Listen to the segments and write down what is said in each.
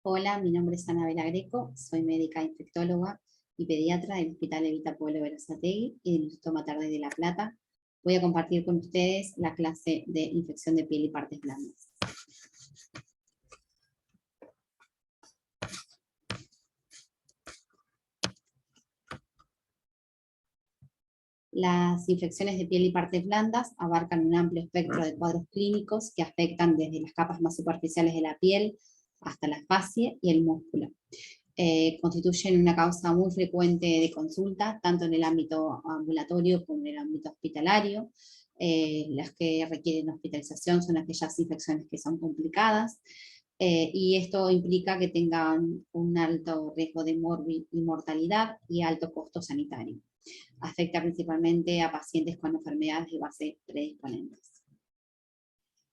Hola, mi nombre es Anabela Greco, soy médica infectóloga y pediatra del Hospital Evita Pueblo Berazategui y del Instituto Mater Dei de La Plata. Voy a compartir con ustedes la clase de infección de piel y partes blandas. Las infecciones de piel y partes blandas abarcan un amplio espectro de cuadros clínicos que afectan desde las capas más superficiales de la piel hasta la fascia y el músculo. Constituyen una causa muy frecuente de consulta, tanto en el ámbito ambulatorio como en el ámbito hospitalario. Las que requieren hospitalización son aquellas infecciones que son complicadas, y esto implica que tengan un alto riesgo de mortalidad y alto costo sanitario. Afecta principalmente a pacientes con enfermedades de base predisponentes.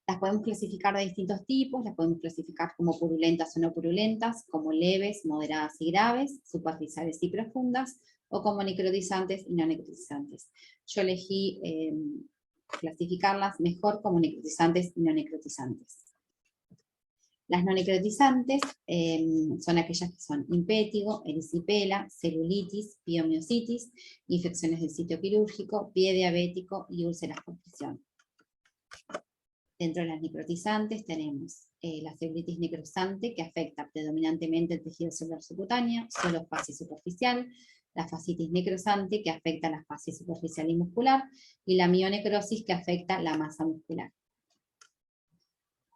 Las podemos clasificar de distintos tipos, las podemos clasificar como purulentas o no purulentas, como leves, moderadas y graves, superficiales y profundas, o como necrotizantes y no necrotizantes. Yo elegí clasificarlas mejor como necrotizantes y no necrotizantes. Las no necrotizantes son aquellas que son impétigo, erisipela, celulitis, piomiositis, infecciones del sitio quirúrgico, pie diabético y úlceras por presión. Dentro de las necrotizantes tenemos la celulitis necrosante, que afecta predominantemente el tejido celular subcutáneo, solo fascia superficial, la fascitis necrosante, que afecta la fascia superficial y muscular, y la mionecrosis, que afecta la masa muscular.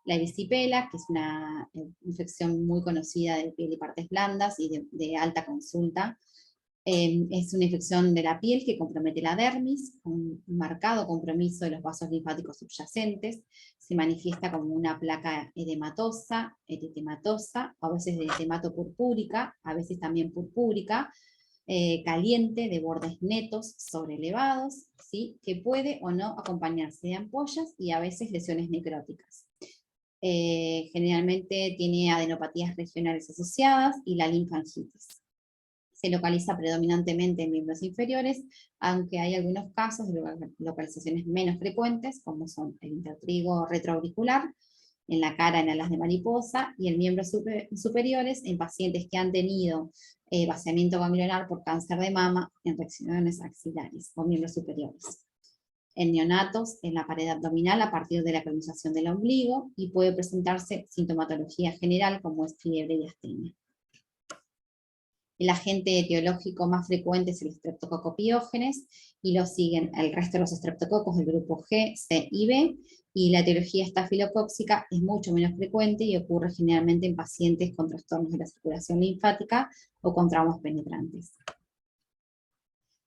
La erisipela, que es una infección muy conocida de piel y partes blandas y de alta consulta, es una infección de la piel que compromete la dermis, con un marcado compromiso de los vasos linfáticos subyacentes, se manifiesta como una placa edematosa, eritematosa, a veces de eritemato purpúrica, a veces también purpúrica, caliente, de bordes netos, sobrelevados, ¿sí? Que puede o no acompañarse de ampollas y a veces lesiones necróticas. Generalmente tiene adenopatías regionales asociadas y la linfangitis. Se localiza predominantemente en miembros inferiores, aunque hay algunos casos de localizaciones menos frecuentes, como son el intertrigo retroauricular, en la cara en alas de mariposa, y en miembros superiores en pacientes que han tenido vaciamiento ganglionar por cáncer de mama en regiones axilares o miembros superiores. En neonatos, en la pared abdominal a partir de la colonización del ombligo, y puede presentarse sintomatología general como es fiebre y astenia. El agente etiológico más frecuente es el Streptococcus pyogenes, y lo siguen el resto de los estreptococos del grupo G, C y B, y la etiología estafilocóxica es mucho menos frecuente y ocurre generalmente en pacientes con trastornos de la circulación linfática o con traumas penetrantes.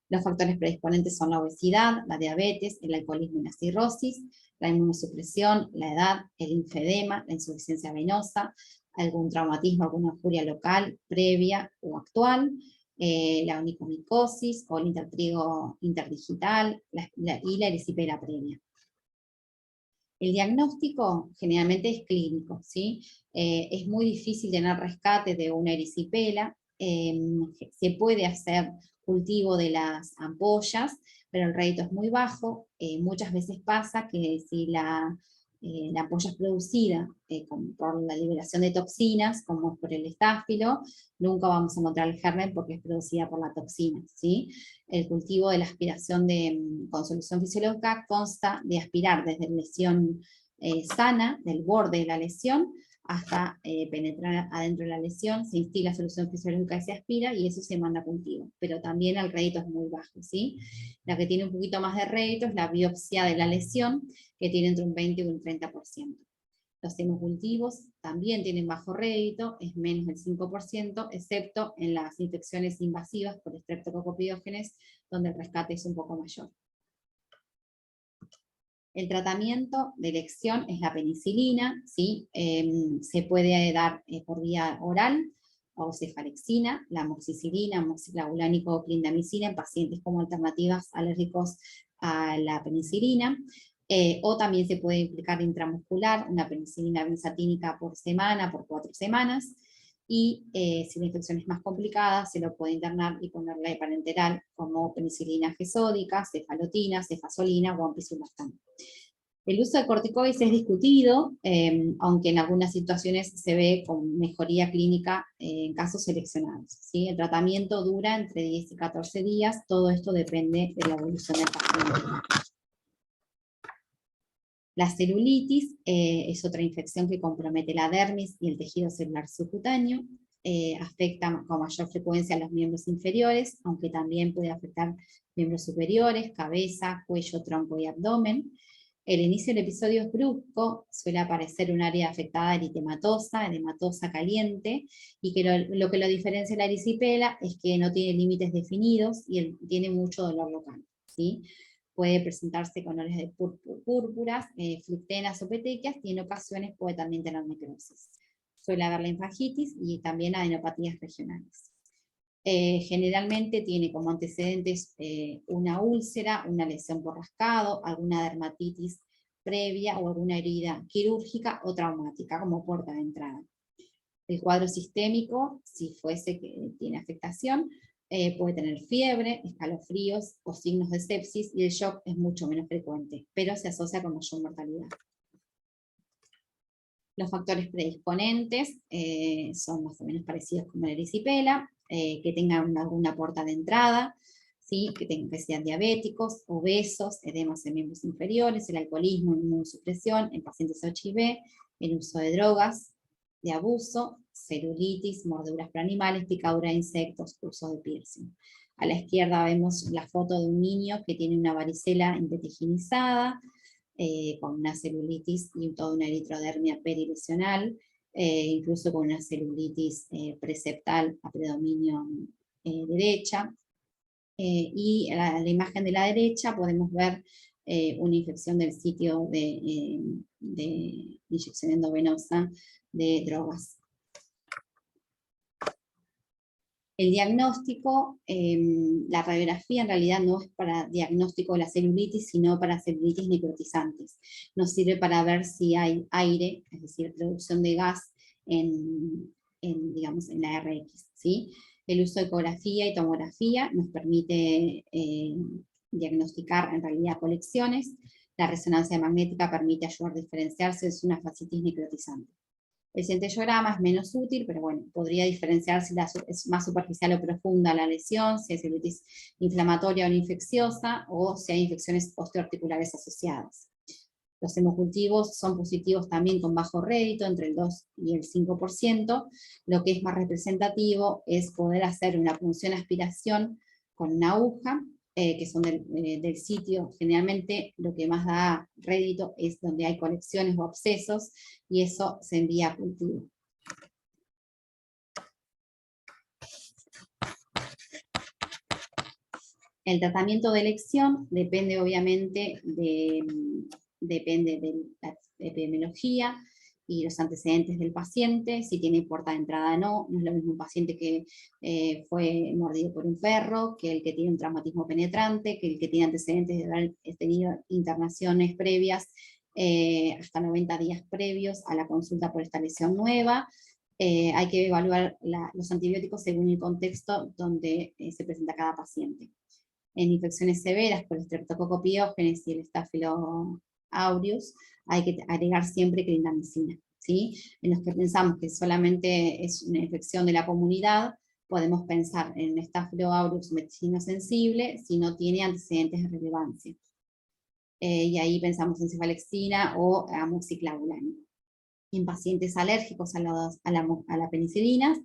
Los factores predisponentes son la obesidad, la diabetes, el alcoholismo y la cirrosis, la inmunosupresión, la edad, el linfedema, la insuficiencia venosa, algún traumatismo, alguna injuria local, previa o actual, la onicomicosis o el intertrigo interdigital y la erisipela previa. El diagnóstico generalmente es clínico, ¿sí? Es muy difícil tener rescate de una erisipela, se puede hacer cultivo de las ampollas, pero el rédito es muy bajo. Muchas veces pasa que si la ampolla es producida por la liberación de toxinas, como es por el estáfilo, nunca vamos a encontrar el germen porque es producida por la toxina, ¿sí? El cultivo de la aspiración con solución fisiológica consta de aspirar desde la lesión sana, del borde de la lesión, hasta penetrar adentro de la lesión, se instila solución fisiológica y se aspira, y eso se manda a cultivo. Pero también el rédito es muy bajo, ¿sí? La que tiene un poquito más de rédito es la biopsia de la lesión, que tiene entre un 20 y un 30%. Los hemocultivos también tienen bajo rédito, es menos del 5%, excepto en las infecciones invasivas por Streptococcus pyogenes, donde el rescate es un poco mayor. El tratamiento de elección es la penicilina, ¿sí? Se puede dar por vía oral, o cefalexina, la amoxicilina, amoxiclavulánico o clindamicina en pacientes como alternativas alérgicos a la penicilina, o también se puede aplicar intramuscular, una penicilina benzatínica por semana, por 4 semanas, y si la infección es más complicada, se lo puede internar y ponerle parenteral como penicilina G sódica, cefalotina, cefazolina o ampicilostán. El uso de corticoides es discutido, aunque en algunas situaciones se ve con mejoría clínica en casos seleccionados, ¿sí? El tratamiento dura entre 10 y 14 días, todo esto depende de la evolución del paciente. La celulitis es otra infección que compromete la dermis y el tejido celular subcutáneo, afecta con mayor frecuencia a los miembros inferiores, aunque también puede afectar miembros superiores, cabeza, cuello, tronco y abdomen. El inicio del episodio es brusco, suele aparecer un área afectada eritematosa, edematosa caliente, y que lo que lo diferencia de la erisipela es que no tiene límites definidos y tiene mucho dolor local, ¿sí? Puede presentarse con olores de púrpuras, fluctenas o petequias, y en ocasiones puede también tener necrosis. Suele haber linfagitis y también adenopatías regionales. Generalmente tiene como antecedentes una úlcera, una lesión por rascado, alguna dermatitis previa o alguna herida quirúrgica o traumática como puerta de entrada. El cuadro sistémico, si fuese que tiene afectación, puede tener fiebre, escalofríos o signos de sepsis, y el shock es mucho menos frecuente, pero se asocia con mayor mortalidad. Los factores predisponentes son más o menos parecidos con la erisipela, que tengan alguna puerta de entrada, ¿sí? que sean diabéticos, obesos, edemas en miembros inferiores, el alcoholismo, inmunosupresión en pacientes HIV, el uso de drogas de abuso, celulitis, mordeduras por animales, picadura de insectos, uso de piercing. A la izquierda vemos la foto de un niño que tiene una varicela impetiginizada, con una celulitis y toda una eritrodermia perilesional, incluso con una celulitis preseptal a predominio derecha. Y la imagen de la derecha podemos ver una infección del sitio de inyección endovenosa de drogas. El diagnóstico, la radiografía en realidad no es para diagnóstico de la celulitis, sino para celulitis necrotizantes. Nos sirve para ver si hay aire, es decir, producción de gas digamos, en la RX, ¿sí? El uso de ecografía y tomografía nos permite diagnosticar en realidad colecciones. La resonancia magnética permite ayudar a diferenciar si es una fascitis necrotizante. El centellograma es menos útil, pero bueno, podría diferenciar si es más superficial o profunda la lesión, si es celulitis inflamatoria o infecciosa, o si hay infecciones osteoarticulares asociadas. Los hemocultivos son positivos también con bajo rédito, entre el 2 y el 5%. Lo que es más representativo es poder hacer una punción aspiración con una aguja, que son del sitio. Generalmente lo que más da rédito es donde hay colecciones o abscesos, y eso se envía a cultivo. El tratamiento de elección depende obviamente depende de la epidemiología y los antecedentes del paciente, si tiene puerta de entrada o no. No es lo mismo un paciente que fue mordido por un perro, que el que tiene un traumatismo penetrante, que el que tiene antecedentes de haber tenido internaciones previas hasta 90 días previos a la consulta por esta lesión nueva. Hay que evaluar los antibióticos según el contexto donde se presenta cada paciente. En infecciones severas por el Streptococcus pyogenes y el Staphylococcus aureus, hay que agregar siempre clindamicina, ¿sí? En los que pensamos que solamente es una infección de la comunidad, podemos pensar en Staphylococcus aureus medicina sensible si no tiene antecedentes de relevancia. Y ahí pensamos en cefalexina o amoxiclavulan. En pacientes alérgicos a la penicilina,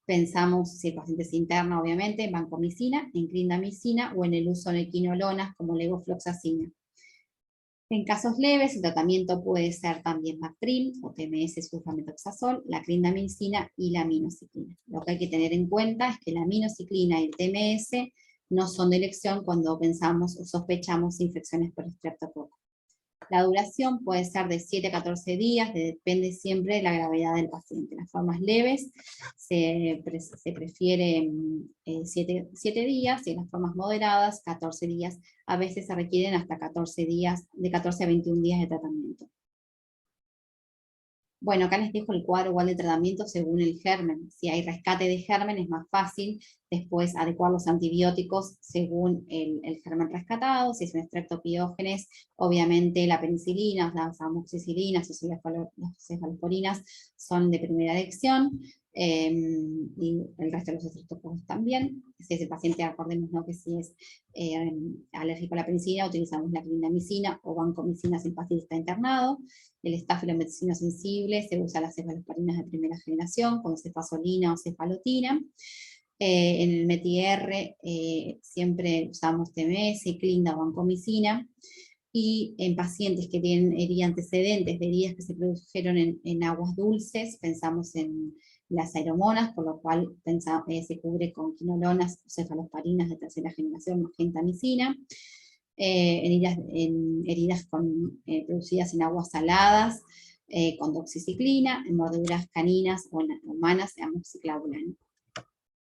pensamos, si el paciente es interno obviamente, en vancomicina, en clindamicina o en el uso de quinolonas como levofloxacina. En casos leves, el tratamiento puede ser también Bactrim o TMS sulfamethoxazol, la clindamicina y la aminociclina. Lo que hay que tener en cuenta es que la aminociclina y el TMS no son de elección cuando pensamos o sospechamos infecciones por estreptococo. La duración puede ser de 7 a 14 días, depende siempre de la gravedad del paciente. En las formas leves se prefiere 7 días, y en las formas moderadas 14 días. A veces se requieren hasta 14 días, de 14 a 21 días de tratamiento. Bueno, acá les dejo el cuadro igual de tratamiento según el germen. Si hay rescate de germen es más fácil Después, adecuar los antibióticos según el germen rescatado. Si es un Streptopiógenes, obviamente la penicilina, las amoxicilinas o cefalosporinas son de primera elección. Y el resto de los estreptococos también. Si es el paciente, acordémonos, ¿no?, que si es alérgico a la penicilina, utilizamos la clindamicina o vancomicina si el paciente está internado. El estafilomedicina sensible se usa las cefalosporinas de primera generación, con cefazolina o cefalotina. En el METI-R siempre usamos TMS, clinda o vancomicina. Y en pacientes que tienen antecedentes de heridas que se produjeron en aguas dulces, pensamos en las aeromonas, por lo cual se cubre con quinolonas o cefalosporinas de tercera generación más gentamicina. En heridas producidas en aguas saladas, con doxiciclina, en mordeduras caninas o humanas, amoxiclavulan.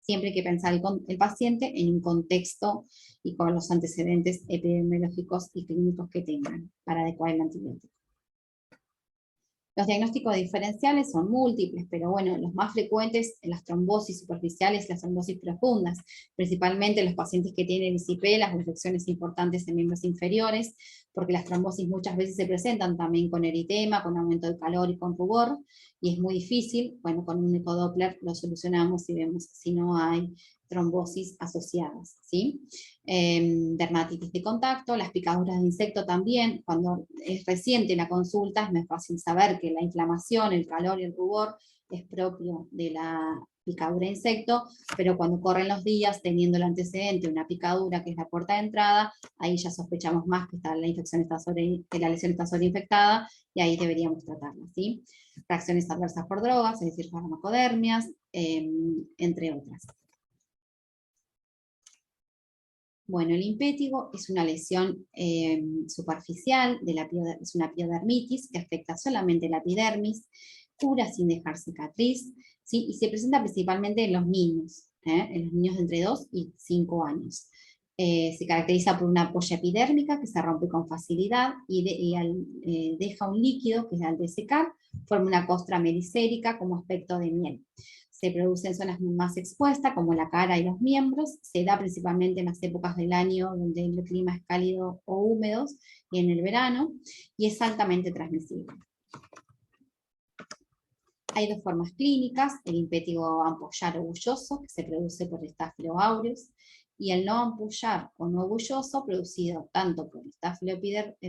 Siempre hay que pensar el paciente en un contexto y con los antecedentes epidemiológicos y clínicos que tengan para adecuar el antibiótico. Los diagnósticos diferenciales son múltiples, pero bueno, los más frecuentes en las trombosis superficiales y las trombosis profundas, principalmente los pacientes que tienen erisipelas o infecciones importantes en miembros inferiores, porque las trombosis muchas veces se presentan también con eritema, con aumento de calor y con rubor, y es muy difícil. Bueno, con un ecodoppler lo solucionamos y vemos si no hay trombosis asociadas, ¿sí? Dermatitis de contacto, las picaduras de insecto también. Cuando es reciente la consulta es más fácil saber que la inflamación, el calor y el rubor es propio de la picadura de insecto, pero cuando corren los días teniendo el antecedente una picadura que es la puerta de entrada, ahí ya sospechamos más que la lesión está sobreinfectada, y ahí deberíamos tratarla, ¿sí? Reacciones adversas por drogas, es decir, farmacodermias, entre otras. Bueno, el impétigo es una lesión superficial, es una piodermitis que afecta solamente la epidermis, cura sin dejar cicatriz, ¿sí? Y se presenta principalmente en los niños de entre 2 y 5 años. Se caracteriza por una ampolla epidérmica que se rompe con facilidad y deja un líquido que al desecar forma una costra melicérica como aspecto de miel. Se produce en zonas más expuestas, como la cara y los miembros. Se da principalmente en las épocas del año donde el clima es cálido o húmedo, y en el verano, y es altamente transmisible. Hay dos formas clínicas: el impétigo ampollar o bulloso, que se produce por Staphylo aureus, y el no ampollar o no bulloso, producido tanto por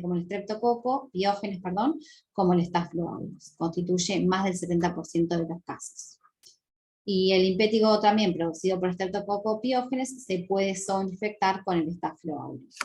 como el Streptococo Piógenes, como el Staphylo aureus. Constituye más del 70% de los casos. Y el impétigo también producido por Streptococcus pyogenes se puede sobreinfectar con el Staphylo aureus.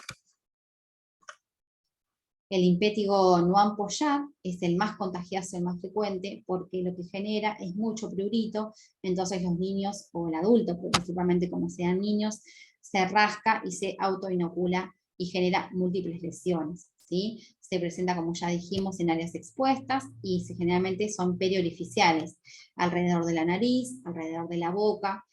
El impétigo no ampollar es el más contagioso, el más frecuente, porque lo que genera es mucho prurito. Entonces los niños, o el adulto, principalmente como sean niños, se rasca y se autoinocula y genera múltiples lesiones, ¿sí? Se presenta, como ya dijimos, en áreas expuestas y generalmente son periorificiales, alrededor de la nariz, alrededor de la boca,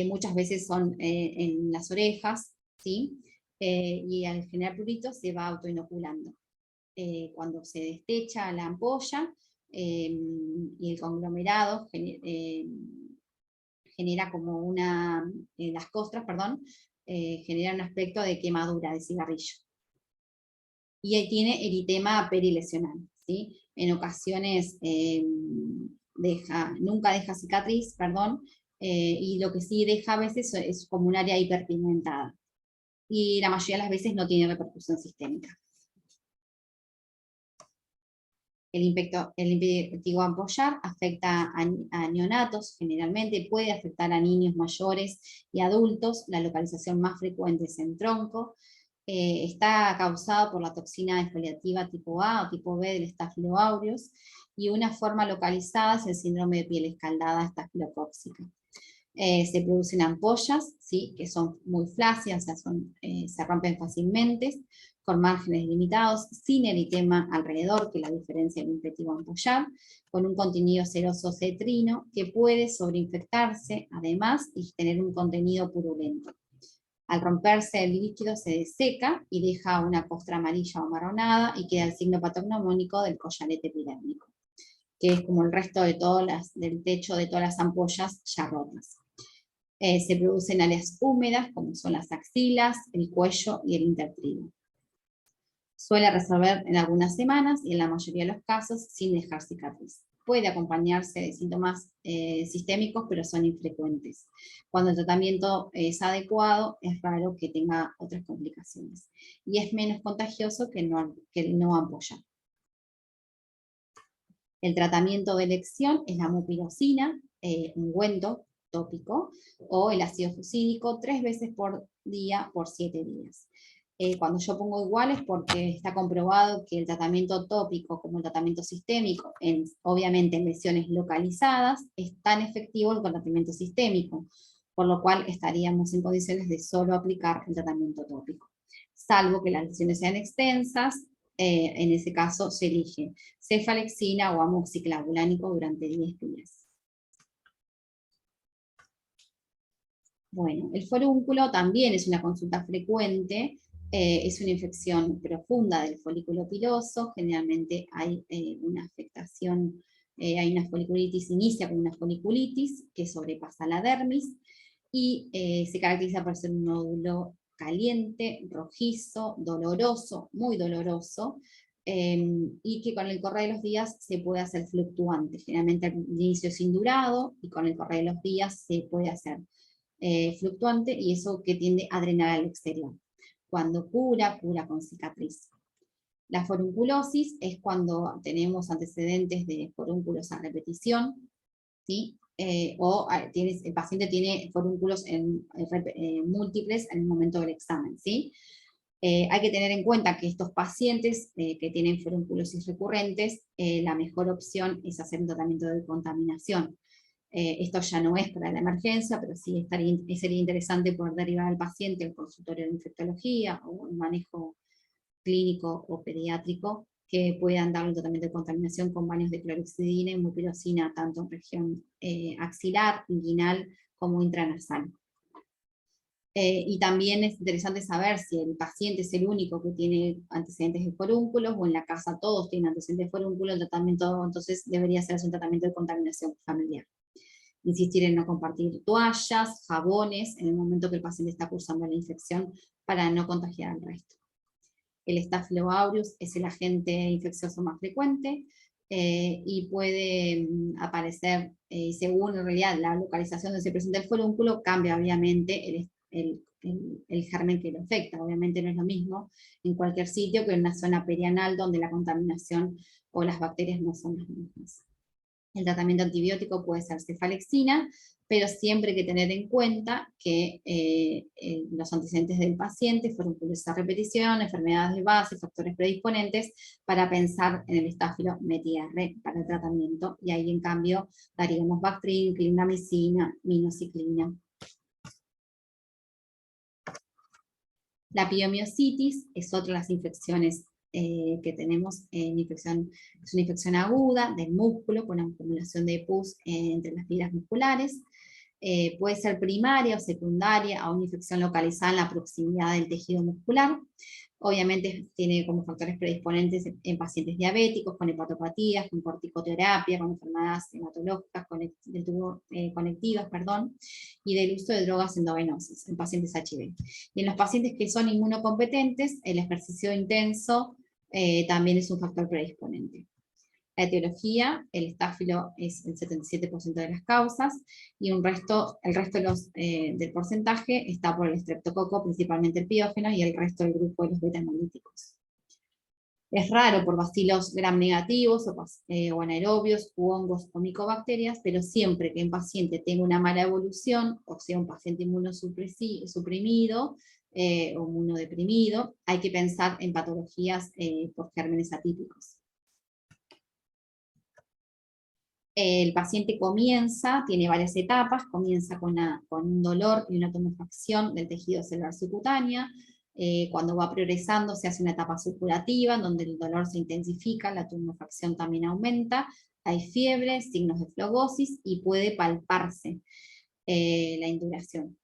muchas veces son en las orejas, ¿sí? Y al generar prurito se va autoinoculando. Cuando se destecha la ampolla y el conglomerado genera como las costras, genera un aspecto de quemadura de cigarrillo. Y ahí tiene eritema perilesional, ¿sí? En ocasiones nunca deja cicatriz, y lo que sí deja a veces es como un área hiperpigmentada. Y la mayoría de las veces no tiene repercusión sistémica. El impétigo ampollar afecta a neonatos, generalmente puede afectar a niños mayores y adultos. La localización más frecuente es en tronco. Está causado por la toxina exfoliativa tipo A o tipo B del Staphylo aureus, y una forma localizada es el síndrome de piel escaldada estafilocóxica. Se producen ampollas, ¿sí?, que son muy flácidas, o sea, se rompen fácilmente, con márgenes limitados, sin eritema alrededor, que la diferencia del impétigo ampollar, con un contenido seroso cetrino que puede sobreinfectarse además y tener un contenido purulento. Al romperse el líquido se deseca y deja una costra amarilla o amarronada y queda el signo patognomónico del collarete epidérmico, que es como el resto de del techo de todas las ampollas ya rotas. Se produce en áreas húmedas, como son las axilas, el cuello y el intertrigo. Suele resolver en algunas semanas y en la mayoría de los casos sin dejar cicatriz. Puede acompañarse de síntomas sistémicos, pero son infrecuentes. Cuando el tratamiento es adecuado, es raro que tenga otras complicaciones. Y es menos contagioso que el no ampollar. El tratamiento de elección es la mupirocina, ungüento tópico, o el ácido fucídico 3 veces por día por 7 días. Cuando yo pongo igual es porque está comprobado que el tratamiento tópico como el tratamiento sistémico, obviamente en lesiones localizadas, es tan efectivo el tratamiento sistémico, por lo cual estaríamos en condiciones de solo aplicar el tratamiento tópico. Salvo que las lesiones sean extensas, en ese caso se elige cefalexina o amoxiclavulánico durante 10 días. Bueno, el forúnculo también es una consulta frecuente, es una infección profunda del folículo piloso, generalmente hay una afectación, hay una foliculitis, inicia con una foliculitis que sobrepasa la dermis y se caracteriza por ser un nódulo caliente, rojizo, doloroso, muy doloroso, y que con el correr de los días se puede hacer fluctuante. Generalmente al inicio es indurado y con el correr de los días se puede hacer fluctuante, y eso que tiende a drenar al exterior. Cuando cura con cicatriz. La forunculosis es cuando tenemos antecedentes de forúnculos a repetición, ¿sí? El paciente tiene forúnculos múltiples en el momento del examen, ¿sí? Hay que tener en cuenta que estos pacientes que tienen forunculosis recurrentes, la mejor opción es hacer un tratamiento de contaminación. Esto ya no es para la emergencia, pero sí sería interesante poder derivar al paciente al consultorio de infectología o un manejo clínico o pediátrico que puedan darle un tratamiento de contaminación con baños de clorexidina y mupirocina, tanto en región axilar, inguinal como intranasal. Y también es interesante saber si el paciente es el único que tiene antecedentes de forúnculos, o en la casa todos tienen antecedentes de forúnculos, el tratamiento entonces debería ser un tratamiento de contaminación familiar. Insistir en no compartir toallas, jabones, en el momento que el paciente está cursando la infección, para no contagiar al resto. El Staphylococcus aureus es el agente infeccioso más frecuente, y puede aparecer, según en realidad la localización donde se presenta el forúnculo, cambia obviamente el germen que lo afecta. Obviamente no es lo mismo en cualquier sitio que en una zona perianal donde la contaminación o las bacterias no son las mismas. El tratamiento antibiótico puede ser cefalexina, pero siempre hay que tener en cuenta que los antecedentes del paciente, forúnculos a repetición, enfermedades de base, factores predisponentes, para pensar en el estáfilo METI-R para el tratamiento, y ahí en cambio daríamos Bactrim, clindamicina, minocyclina. La piomiositis es otra de las infecciones que tenemos, es una infección aguda del músculo con acumulación de pus entre las fibras musculares. Puede ser primaria o secundaria a una infección localizada en la proximidad del tejido muscular. Obviamente tiene como factores predisponentes en pacientes diabéticos, con hepatopatías, con corticoterapia, con enfermedades hematológicas, conectivas, y del uso de drogas endovenosas en pacientes HIV. Y en los pacientes que son inmunocompetentes, el ejercicio intenso también es un factor predisponente. La etiología, el estáfilo es el 77% de las causas, y el resto del porcentaje está por el estreptococo, principalmente el piógeno, y el resto del grupo de los beta-hemolíticos. Es raro por bacilos gram negativos o anaerobios, u hongos o micobacterias, pero siempre que un paciente tenga una mala evolución, o sea un paciente inmunosuprimido o inmunodeprimido, hay que pensar en patologías por gérmenes atípicos. El paciente tiene varias etapas, comienza con un dolor y una tumefacción del tejido celular subcutánea. Cuando va progresando se hace una etapa supurativa, donde el dolor se intensifica, la tumefacción también aumenta, hay fiebre, signos de flogosis, y puede palparse la induración.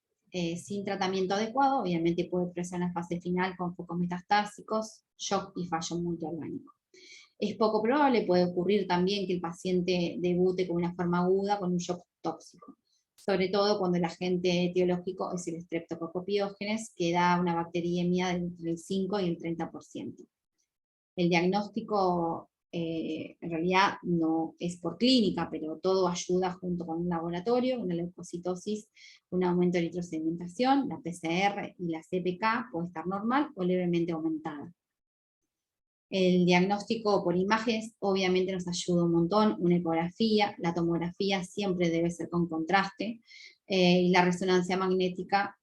Sin tratamiento adecuado, obviamente puede progresar en la fase final con focos metastásicos, shock y fallo multiorgánico. Es poco probable, puede ocurrir también que el paciente debute con una forma aguda con un shock tóxico. sobre todo cuando el agente etiológico es el Streptococcus pyogenes, que da una bacteriemia entre el 5 y el 30%. El diagnóstico en realidad no es por clínica, pero todo ayuda junto con un laboratorio, una leucocitosis, un aumento de nitrosedimentación, la PCR y la CPK puede estar normal o levemente aumentada. El diagnóstico por imágenes obviamente nos ayuda un montón, una ecografía, la tomografía siempre debe ser con contraste, y la resonancia magnética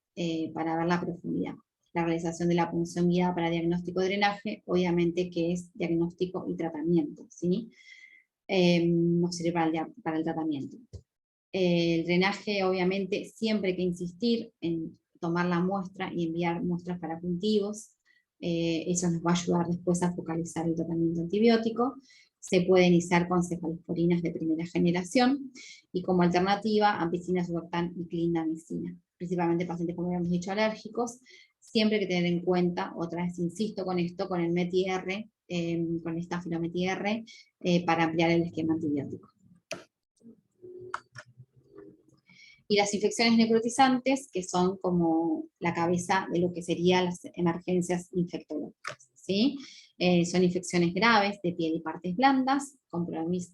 para ver la profundidad. La realización de la punción guiada para diagnóstico de drenaje, obviamente que es diagnóstico y tratamiento, ¿sí? No sirve para el tratamiento. El drenaje, obviamente, siempre hay que insistir en tomar la muestra y enviar muestras para cultivos. Eso nos va a ayudar después a focalizar el tratamiento antibiótico. Se puede iniciar con cefalosporinas de primera generación y como alternativa ampicilina, suroctán y clindamicina. Principalmente pacientes, como habíamos dicho, alérgicos. Siempre hay que tener en cuenta, otra vez insisto con esto, con el METI-R, con el Staphylo METI-R, para ampliar el esquema antibiótico. Y las infecciones necrotizantes, que son como la cabeza de lo que serían las emergencias infectológicas, ¿sí? Son infecciones graves de piel y partes blandas,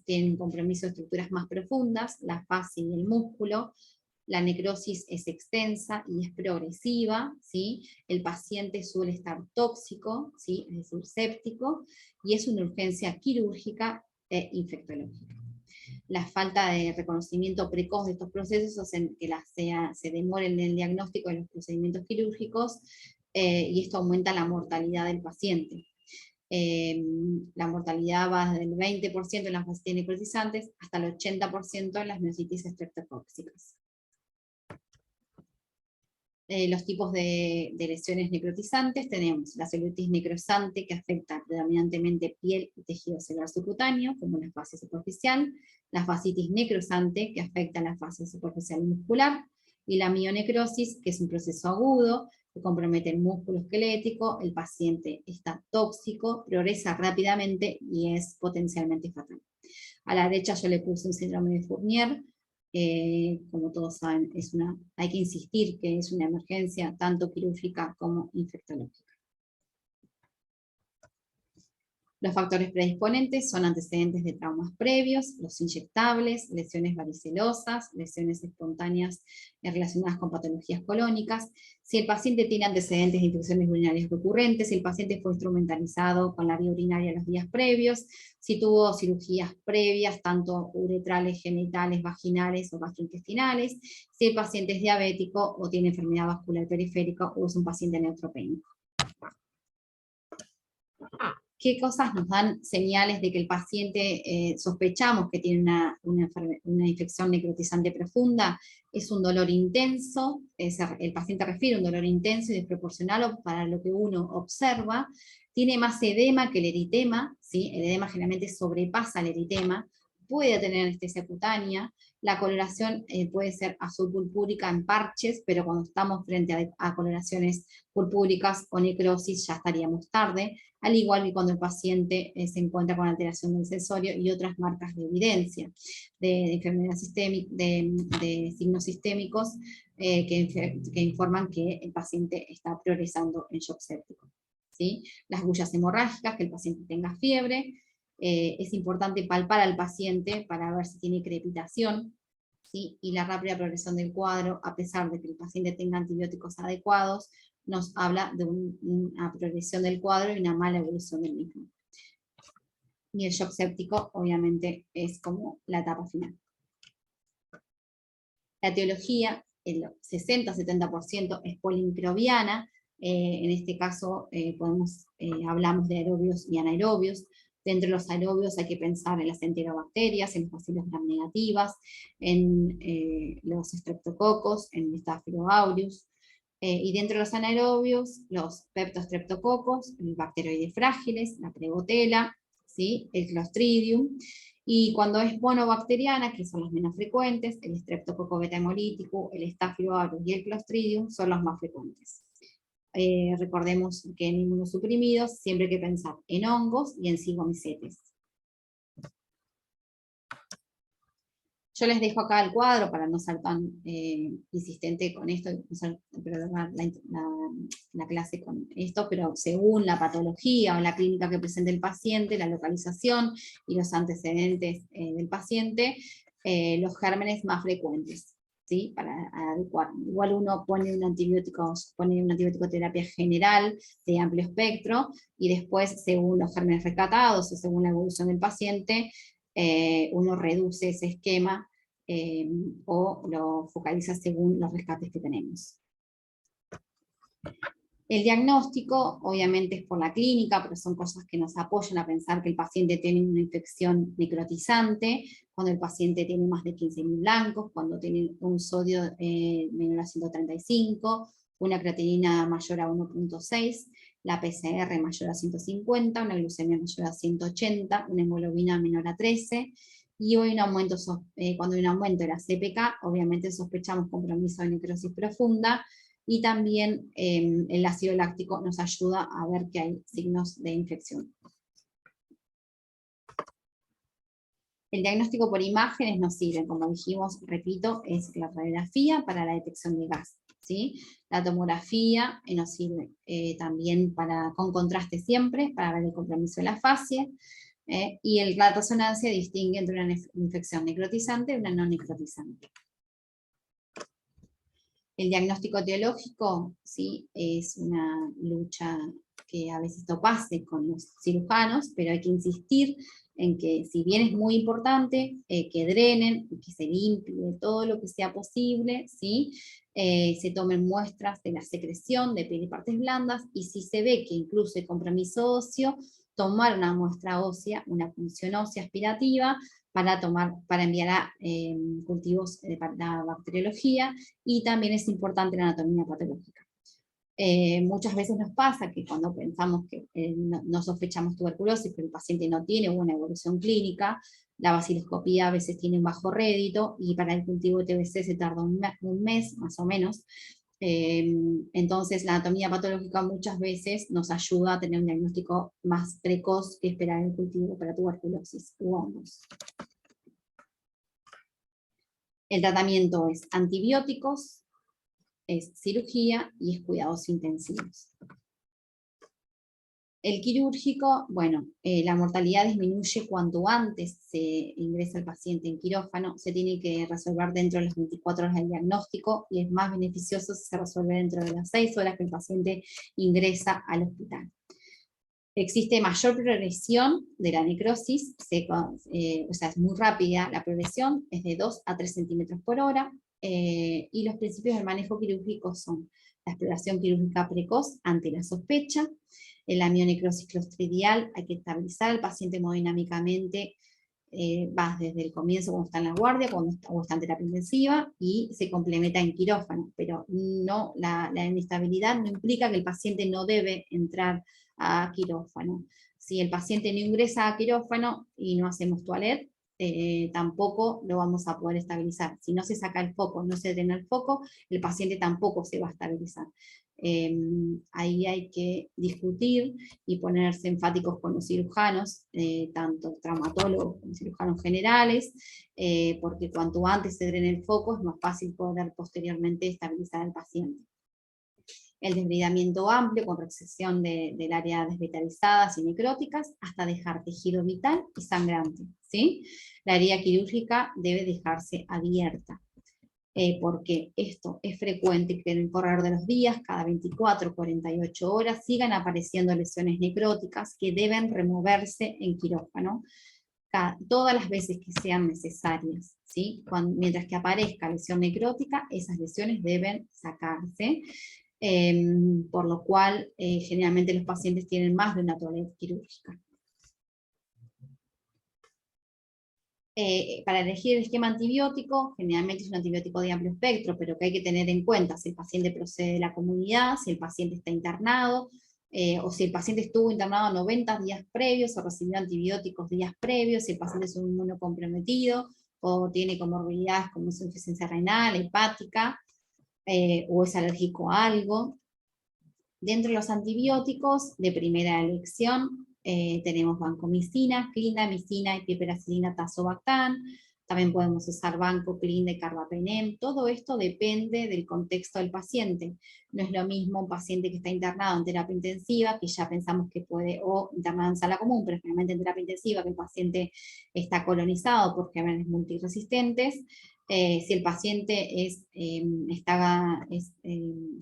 tienen compromiso de estructuras más profundas, la fascia y el músculo, la necrosis es extensa y es progresiva, ¿sí? El paciente suele estar tóxico, ¿sí? Es decir, séptico, y es una urgencia quirúrgica e infectológica. La falta de reconocimiento precoz de estos procesos hacen que se demore en el diagnóstico de los procedimientos quirúrgicos, y esto aumenta la mortalidad del paciente. La mortalidad va desde el 20% en las fascitis necrotizantes hasta el 80% en las miositis estreptocóccicas. Los tipos de lesiones necrotizantes, tenemos la celulitis necrosante que afecta predominantemente piel y tejido celular subcutáneo, como la fascia superficial, la fascitis necrosante que afecta la fascia superficial muscular, y la mionecrosis, que es un proceso agudo, que compromete el músculo esquelético, el paciente está tóxico, progresa rápidamente y es potencialmente fatal. A la derecha yo le puse un síndrome de Fournier. Como todos saben, hay que insistir que es una emergencia tanto quirúrgica como infectológica. Los factores predisponentes son antecedentes de traumas previos, los inyectables, lesiones varicelosas, lesiones espontáneas relacionadas con patologías colónicas. Si el paciente tiene antecedentes de infecciones urinarias recurrentes, si el paciente fue instrumentalizado con la vía urinaria los días previos, si tuvo cirugías previas, tanto uretrales, genitales, vaginales o gastrointestinales, si el paciente es diabético o tiene enfermedad vascular periférica o es un paciente neutropénico. ¿Qué cosas nos dan señales de que el paciente sospechamos que tiene una infección necrotizante profunda? Es un dolor intenso, el paciente refiere un dolor intenso y desproporcionado para lo que uno observa, tiene más edema que el eritema, ¿sí? El edema generalmente sobrepasa el eritema, puede tener anestesia cutánea, la coloración puede ser azul purpúrica en parches, pero cuando estamos frente a coloraciones purpúricas o necrosis ya estaríamos tarde, al igual que cuando el paciente se encuentra con alteración del sensorio y otras marcas de evidencia de enfermedad sistémica, de signos sistémicos que informan que el paciente está progresando en shock séptico, ¿sí? Las bullas hemorrágicas, que el paciente tenga fiebre, es importante palpar al paciente para ver si tiene crepitación, ¿sí? Y la rápida progresión del cuadro, a pesar de que el paciente tenga antibióticos adecuados, nos habla de una progresión del cuadro y una mala evolución del mismo. Y el shock séptico, obviamente, es como la etapa final. La etiología, el 60-70% es polimicrobiana. En este caso, hablamos de aerobios y anaerobios. Dentro de los aerobios hay que pensar en las enterobacterias, en las bacilos gram negativas, en los estreptococos, en el Staphylo aureus. Y dentro de los anaerobios, los peptostreptococos, el bacteroides frágiles, la prebotela, ¿sí? El clostridium. Y cuando es monobacteriana, que son las menos frecuentes, el Streptococcus beta hemolítico, el Staphylo aureus y el clostridium son los más frecuentes. Recordemos que en inmunosuprimidos siempre hay que pensar en hongos y en cigomicetes. Yo les dejo acá el cuadro para no ser tan insistente con esto, pero la clase con esto, pero según la patología o la clínica que presente el paciente, la localización y los antecedentes del paciente, los gérmenes más frecuentes, ¿sí? Para adecuar. Igual uno pone una antibiótico-terapia general de amplio espectro, y después, según los gérmenes rescatados o según la evolución del paciente, uno reduce ese esquema o lo focaliza según los rescates que tenemos. El diagnóstico, obviamente, es por la clínica, pero son cosas que nos apoyan a pensar que el paciente tiene una infección necrotizante, cuando el paciente tiene más de 15.000 blancos, cuando tiene un sodio menor a 135, una creatinina mayor a 1.6, la PCR mayor a 150, una glucemia mayor a 180, una hemoglobina menor a 13, y hoy cuando hay un aumento de la CPK, obviamente sospechamos compromiso de necrosis profunda, y también el ácido láctico nos ayuda a ver que hay signos de infección. El diagnóstico por imágenes nos sirve, como dijimos, repito, es la radiografía para la detección de gas, ¿sí? La tomografía nos sirve también con contraste siempre, para ver el compromiso de la fascia, y la resonancia distingue entre una infección necrotizante y una no necrotizante. El diagnóstico etiológico, ¿sí? Es una lucha que a veces topase con los cirujanos, pero hay que insistir en que, si bien es muy importante, que drenen, que se limpie todo lo que sea posible, ¿sí? Se tomen muestras de la secreción de piel y partes blandas, y si se ve que incluso hay compromiso óseo, tomar una muestra ósea, una punción ósea aspirativa, para enviar a cultivos para la bacteriología, y también es importante la anatomía patológica. Muchas veces nos pasa que cuando pensamos que no sospechamos tuberculosis, pero el paciente no tiene una evolución clínica, la vaciloscopía a veces tiene un bajo rédito, y para el cultivo de TBC se tarda un mes más o menos. Entonces la anatomía patológica muchas veces nos ayuda a tener un diagnóstico más precoz que esperar el cultivo para tuberculosis u hongos. El tratamiento es antibióticos, es cirugía y es cuidados intensivos. El quirúrgico, bueno, la mortalidad disminuye cuanto antes se ingresa el paciente en quirófano, se tiene que resolver dentro de las 24 horas del diagnóstico, y es más beneficioso si se resuelve dentro de las 6 horas que el paciente ingresa al hospital. Existe mayor progresión de la necrosis, o sea, es muy rápida la progresión, es de 2 a 3 centímetros por hora, y los principios del manejo quirúrgico son la exploración quirúrgica precoz ante la sospecha, la mionecrosis clostridial, hay que estabilizar al paciente hemodinámicamente, va desde el comienzo cuando está en la guardia, o está en terapia intensiva, y se complementa en quirófano, pero no, la inestabilidad no implica que el paciente no debe entrar a quirófano. Si el paciente no ingresa a quirófano y no hacemos toilet, tampoco lo vamos a poder estabilizar. Si no se saca el foco, no se drena el foco, el paciente tampoco se va a estabilizar. Ahí hay que discutir y ponerse enfáticos con los cirujanos, tanto traumatólogos como cirujanos generales, porque cuanto antes se drene el foco es más fácil poder posteriormente estabilizar al paciente. El desbridamiento amplio con resección del área desvitalizadas y necróticas hasta dejar tejido vital y sangrante, ¿sí? La herida quirúrgica debe dejarse abierta, porque esto es frecuente que en el correr de los días, cada 24 o 48 horas, sigan apareciendo lesiones necróticas que deben removerse en quirófano todas las veces que sean necesarias, ¿sí? Mientras que aparezca lesión necrótica, esas lesiones deben sacarse, por lo cual generalmente los pacientes tienen más de una toaleta quirúrgica. Para elegir el esquema antibiótico, generalmente es un antibiótico de amplio espectro, pero que hay que tener en cuenta si el paciente procede de la comunidad, si el paciente está internado, o si el paciente estuvo internado 90 días previos o recibió antibióticos días previos, si el paciente es un inmunocomprometido o tiene comorbilidades como insuficiencia renal, hepática, o es alérgico a algo. Dentro de los antibióticos de primera elección tenemos vancomicina, clindamicina y piperacilina, tazobactam. También podemos usar vancomycin de carbapenem. Todo esto depende del contexto del paciente. No es lo mismo un paciente que está internado en terapia intensiva, que ya pensamos que puede, o internado en sala común, pero generalmente en terapia intensiva, que el paciente está colonizado por gérmenes multiresistentes. Si el paciente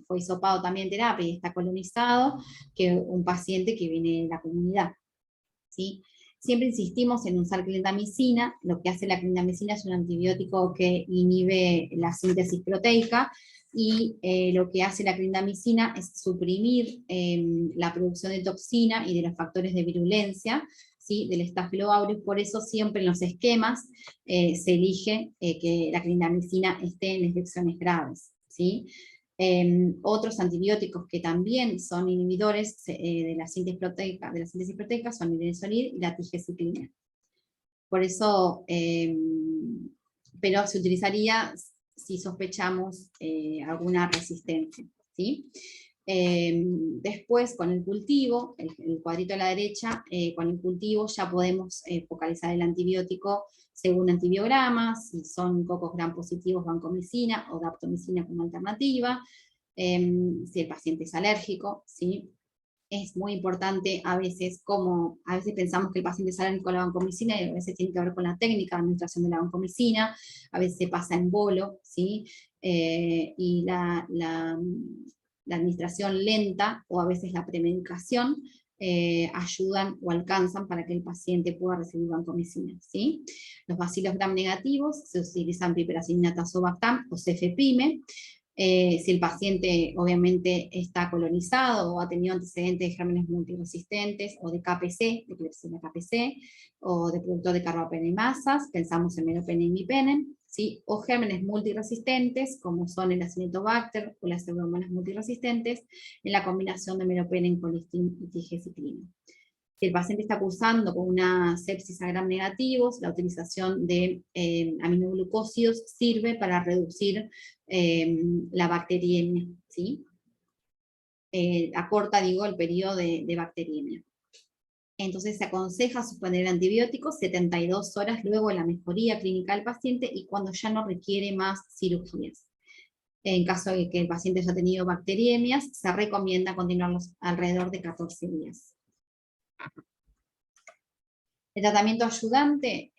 fue hisopado también en terapia y está colonizado, que un paciente que viene de la comunidad, ¿sí? Siempre insistimos en usar clindamicina. Lo que hace la clindamicina es un antibiótico que inhibe la síntesis proteica, y lo que hace la clindamicina es suprimir la producción de toxina y de los factores de virulencia, ¿sí?, del Staphylococcus aureus. Por eso siempre en los esquemas se elige que la clindamicina esté en infecciones graves, ¿sí? Otros antibióticos que también son inhibidores de la síntesis proteica son el idesonid y la tigeciclina. Por eso, pero se utilizaría si sospechamos alguna resistencia, ¿sí? Después, con el cultivo, el cuadrito a la derecha, con el cultivo ya podemos focalizar el antibiótico según antibiogramas, si son cocos gram positivos, vancomicina o daptomicina como alternativa, si el paciente es alérgico, ¿sí? Es muy importante a veces pensamos que el paciente es alérgico a la vancomicina, y a veces tiene que ver con la técnica de administración de la vancomicina, a veces se pasa en bolo, ¿sí? Y la administración lenta, o a veces la premedicación, ayudan o alcanzan para que el paciente pueda recibir vancomicina, ¿sí? Los bacilos gram negativos se utilizan piperacillina tazobactam o cefepime. Si el paciente obviamente está colonizado o ha tenido antecedentes de gérmenes multiresistentes o de KPC, de Klebsiella KPC, o de productor de carbapenemasas, pensamos en meropenem y imipenem, ¿sí? O gérmenes multiresistentes, como son el Acinetobacter o las pseudomonas multiresistentes, en la combinación de meropenem, colistin y tigeciclina. Si el paciente está cursando con una sepsis a gram negativos, la utilización de aminoglucósidos sirve para reducir la bacteriemia, ¿sí? Acorta, digo, el periodo de bacteriemia. Entonces se aconseja suspender el antibiótico 72 horas luego de la mejoría clínica del paciente y cuando ya no requiere más cirugías. En caso de que el paciente haya tenido bacteriemias, se recomienda continuarlos alrededor de 14 días. El tratamiento ayudante,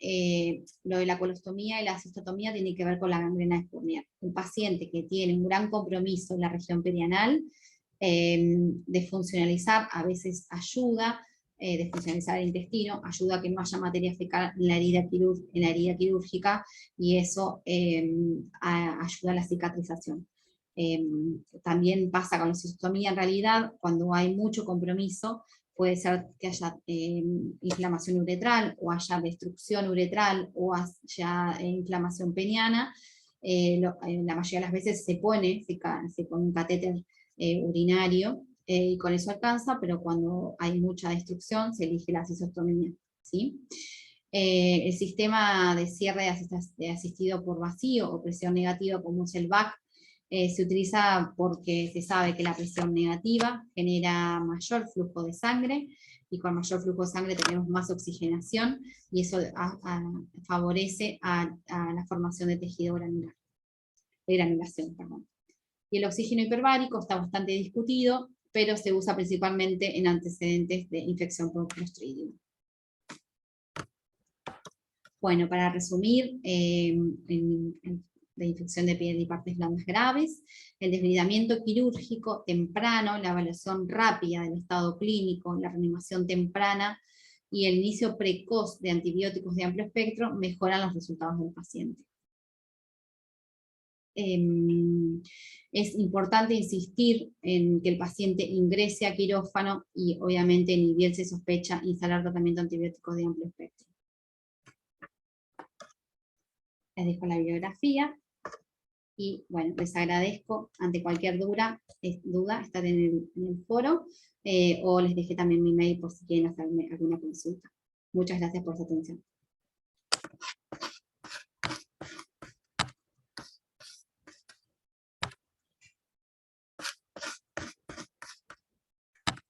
lo de la colostomía y la cistotomía tiene que ver con la gangrena espurneal. Un paciente que tiene un gran compromiso en la región perianal, de funcionalizar, a veces ayuda, de funcionalizar el intestino, ayuda a que no haya materia fecal en la herida quirúrgica, y eso ayuda a la cicatrización. También pasa con la cistotomía, en realidad, cuando hay mucho compromiso, puede ser que haya inflamación uretral, o haya destrucción uretral, o haya inflamación peniana. La mayoría de las veces se pone un catéter urinario, y con eso alcanza, pero cuando hay mucha destrucción se elige la cisostomía, ¿sí? El sistema de cierre asistido por vacío o presión negativa, como es el VAC, se utiliza porque se sabe que la presión negativa genera mayor flujo de sangre, y con mayor flujo de sangre tenemos más oxigenación, y eso favorece a la formación de tejido granular, de granulación, perdón. Y el oxígeno hiperbárico está bastante discutido, pero se usa principalmente en antecedentes de infección por Clostridium. Bueno, para resumir, de infección de piel y partes blandas graves, el desbridamiento quirúrgico temprano, la evaluación rápida del estado clínico, la reanimación temprana y el inicio precoz de antibióticos de amplio espectro mejoran los resultados del paciente. Es importante insistir en que el paciente ingrese a quirófano y obviamente ni bien se sospecha instalar tratamiento antibiótico de amplio espectro. Les dejo la bibliografía. Y bueno, les agradezco. Ante cualquier duda estar en el foro, o les dejé también mi mail por si quieren hacerme alguna consulta. Muchas gracias por su atención.